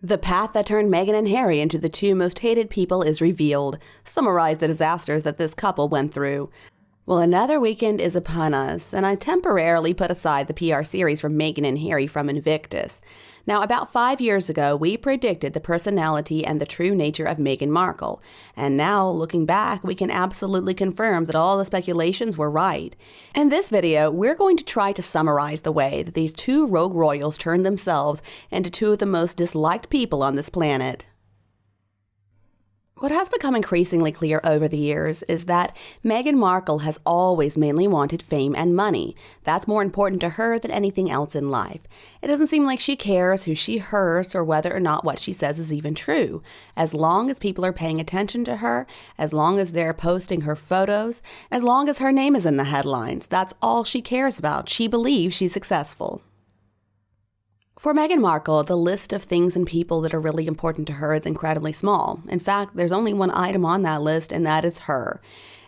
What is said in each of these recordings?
The path that turned Meghan and Harry into the two most hated people is revealed. Summarize the disasters that this couple went through. Well, another weekend is upon us, and I temporarily put aside the PR series from Meghan and Harry from Invictus. Now, about 5 years ago, we predicted the personality and the true nature of Meghan Markle. And now, looking back, we can absolutely confirm that all the speculations were right. In this video, we're going to try to summarize the way that these two rogue royals turned themselves into two of the most disliked people on this planet. What has become increasingly clear over the years is that Meghan Markle has always mainly wanted fame and money. That's more important to her than anything else in life. It doesn't seem like she cares who she hurts or whether or not what she says is even true. As long as people are paying attention to her, as long as they're posting her photos, as long as her name is in the headlines, that's all she cares about. She believes she's successful. For Meghan Markle, the list of things and people that are really important to her is incredibly small. In fact, there's only one item on that list, and that is her.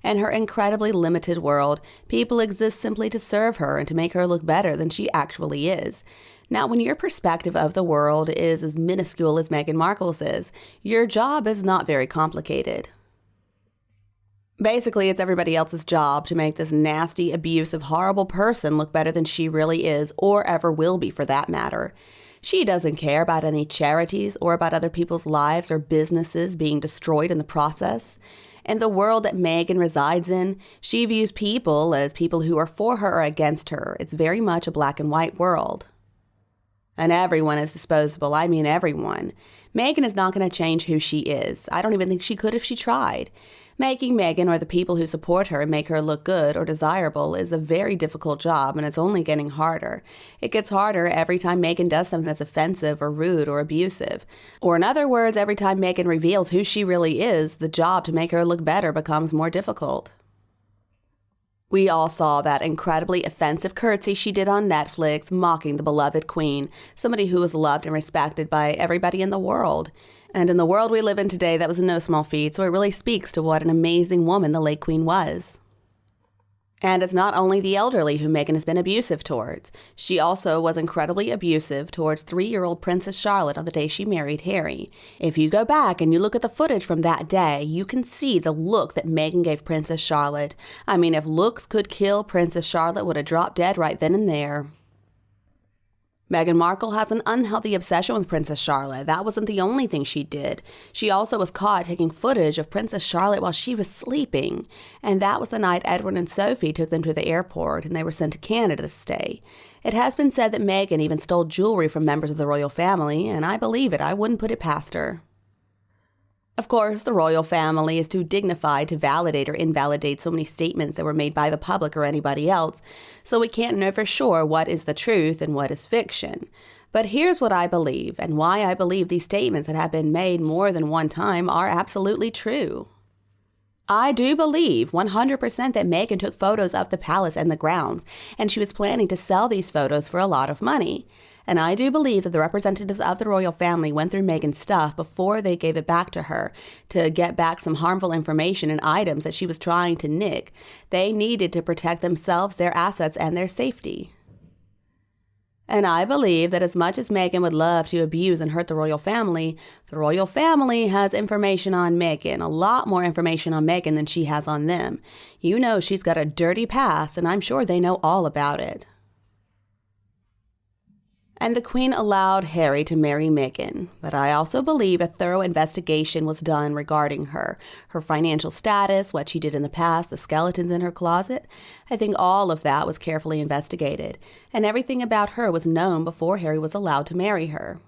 In her incredibly limited world, people exist simply to serve her and to make her look better than she actually is. Now, when your perspective of the world is as minuscule as Meghan Markle's is, your job is not very complicated. Basically, it's everybody else's job to make this nasty, abusive, horrible person look better than she really is, or ever will be for that matter. She doesn't care about any charities or about other people's lives or businesses being destroyed in the process. In the world that Meghan resides in, she views people as people who are for her or against her. It's very much a black and white world. And everyone is disposable. I mean everyone. Meghan is not going to change who she is. I don't even think she could if she tried. Making Meghan or the people who support her and make her look good or desirable is a very difficult job, and it's only getting harder. It gets harder every time Meghan does something that's offensive or rude or abusive. Or in other words, every time Meghan reveals who she really is, the job to make her look better becomes more difficult. We all saw that incredibly offensive curtsy she did on Netflix, mocking the beloved queen, somebody who was loved and respected by everybody in the world. And in the world we live in today, that was no small feat, so it really speaks to what an amazing woman the late queen was. And it's not only the elderly who Meghan has been abusive towards. She also was incredibly abusive towards 3-year-old Princess Charlotte on the day she married Harry. If you go back and you look at the footage from that day, you can see the look that Meghan gave Princess Charlotte. I mean, if looks could kill, Princess Charlotte would have dropped dead right then and there. Meghan Markle has an unhealthy obsession with Princess Charlotte. That wasn't the only thing she did. She also was caught taking footage of Princess Charlotte while she was sleeping. And that was the night Edward and Sophie took them to the airport and they were sent to Canada to stay. It has been said that Meghan even stole jewelry from members of the royal family, and I believe it. I wouldn't put it past her. Of course, the royal family is too dignified to validate or invalidate so many statements that were made by the public or anybody else, so we can't know for sure what is the truth and what is fiction. But here's what I believe, and why I believe these statements that have been made more than one time are absolutely true. I do believe 100% that Meghan took photos of the palace and the grounds, and she was planning to sell these photos for a lot of money. And I do believe that the representatives of the royal family went through Meghan's stuff before they gave it back to her to get back some harmful information and items that she was trying to nick. They needed to protect themselves, their assets, and their safety. And I believe that as much as Meghan would love to abuse and hurt the royal family has information on Meghan, a lot more information on Meghan than she has on them. You know she's got a dirty past, and I'm sure they know all about it. And the Queen allowed Harry to marry Meghan, but I also believe a thorough investigation was done regarding her financial status, what she did in the past, the skeletons in her closet. I think all of that was carefully investigated, and everything about her was known before Harry was allowed to marry her.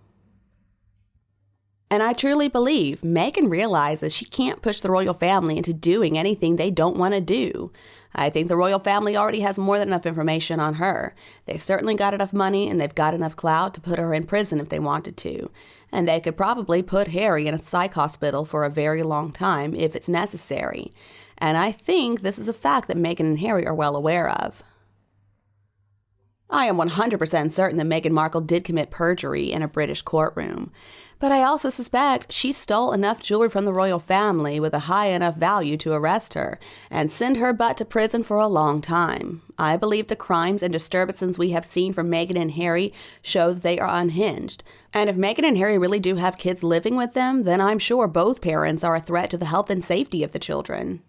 And I truly believe Meghan realizes she can't push the royal family into doing anything they don't want to do. I think the royal family already has more than enough information on her. They've certainly got enough money and they've got enough clout to put her in prison if they wanted to. And they could probably put Harry in a psych hospital for a very long time if it's necessary. And I think this is a fact that Meghan and Harry are well aware of. I am 100% certain that Meghan Markle did commit perjury in a British courtroom. But I also suspect she stole enough jewelry from the royal family with a high enough value to arrest her and send her butt to prison for a long time. I believe the crimes and disturbances we have seen from Meghan and Harry show that they are unhinged. And if Meghan and Harry really do have kids living with them, then I'm sure both parents are a threat to the health and safety of the children.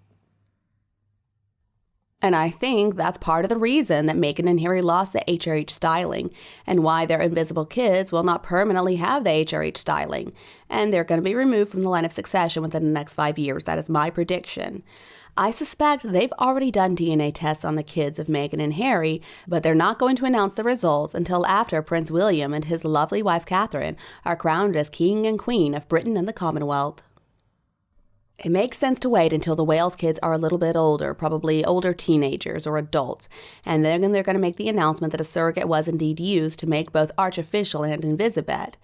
And I think that's part of the reason that Meghan and Harry lost the HRH styling and why their invisible kids will not permanently have the HRH styling. And they're going to be removed from the line of succession within the next 5 years. That is my prediction. I suspect they've already done DNA tests on the kids of Meghan and Harry, but they're not going to announce the results until after Prince William and his lovely wife Catherine are crowned as King and Queen of Britain and the Commonwealth. It makes sense to wait until the Wales kids are a little bit older, probably older teenagers or adults, and then they're going to make the announcement that a surrogate was indeed used to make both artificial and Invisibed.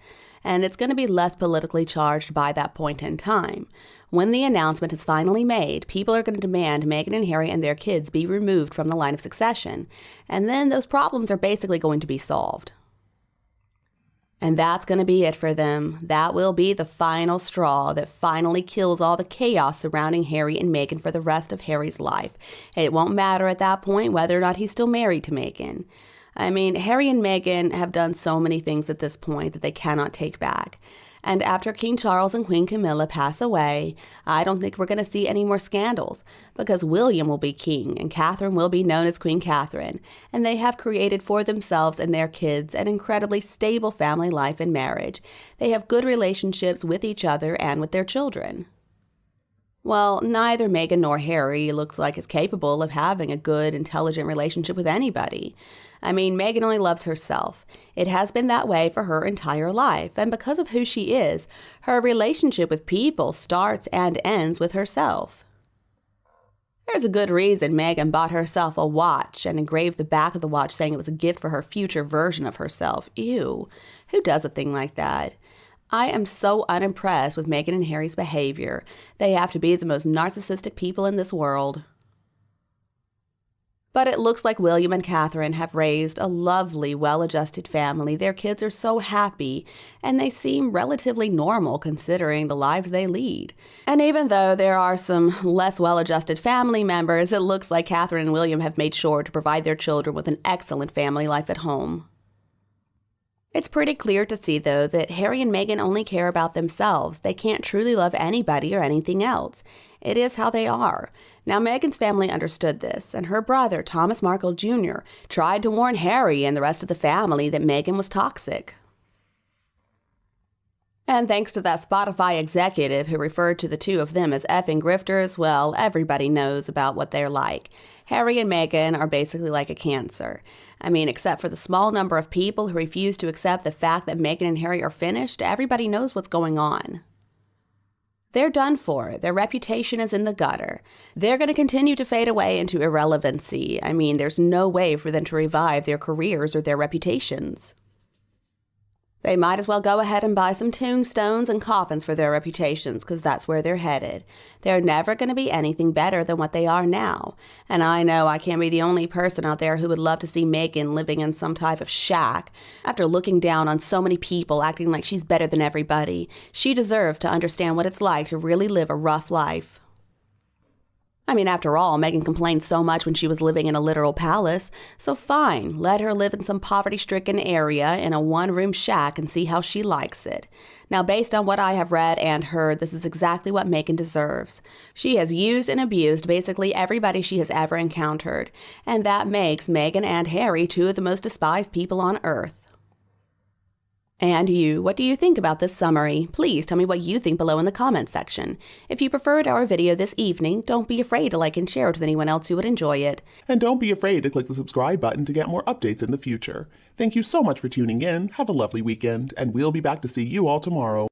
And it's going to be less politically charged by that point in time. When the announcement is finally made, people are going to demand Meghan and Harry and their kids be removed from the line of succession, and then those problems are basically going to be solved. And that's going to be it for them. That will be the final straw that finally kills all the chaos surrounding Harry and Meghan for the rest of Harry's life. It won't matter at that point whether or not he's still married to Meghan. I mean, Harry and Meghan have done so many things at this point that they cannot take back. And after King Charles and Queen Camilla pass away, I don't think we're going to see any more scandals, because William will be king and Catherine will be known as Queen Catherine, and they have created for themselves and their kids an incredibly stable family life and marriage. They have good relationships with each other and with their children. Well, neither Meghan nor Harry looks like is capable of having a good, intelligent relationship with anybody. I mean, Meghan only loves herself. It has been that way for her entire life, and because of who she is, her relationship with people starts and ends with herself. There's a good reason Meghan bought herself a watch and engraved the back of the watch saying it was a gift for her future version of herself. Ew, who does a thing like that? I am so unimpressed with Meghan and Harry's behavior. They have to be the most narcissistic people in this world. But it looks like William and Catherine have raised a lovely, well-adjusted family. Their kids are so happy, and they seem relatively normal considering the lives they lead. And even though there are some less well-adjusted family members, it looks like Catherine and William have made sure to provide their children with an excellent family life at home. It's pretty clear to see, though, that Harry and Meghan only care about themselves. They can't truly love anybody or anything else. It is how they are. Now, Meghan's family understood this, and her brother, Thomas Markle Jr., tried to warn Harry and the rest of the family that Meghan was toxic. And thanks to that Spotify executive who referred to the two of them as effing grifters, well, everybody knows about what they're like. Harry and Meghan are basically like a cancer. I mean, except for the small number of people who refuse to accept the fact that Meghan and Harry are finished, everybody knows what's going on. They're done for. Their reputation is in the gutter. They're going to continue to fade away into irrelevancy. I mean, there's no way for them to revive their careers or their reputations. They might as well go ahead and buy some tombstones and coffins for their reputations, because that's where they're headed. They're never going to be anything better than what they are now. And I know I can't be the only person out there who would love to see Meghan living in some type of shack. After looking down on so many people, acting like she's better than everybody, she deserves to understand what it's like to really live a rough life. I mean, after all, Meghan complained so much when she was living in a literal palace, so fine, let her live in some poverty-stricken area in a one-room shack and see how she likes it. Now, based on what I have read and heard, this is exactly what Meghan deserves. She has used and abused basically everybody she has ever encountered, and that makes Meghan and Harry two of the most despised people on earth. And you, what do you think about this summary? Please tell me what you think below in the comments section. If you preferred our video this evening, don't be afraid to like and share it with anyone else who would enjoy it. And don't be afraid to click the subscribe button to get more updates in the future. Thank you so much for tuning in, have a lovely weekend, and we'll be back to see you all tomorrow.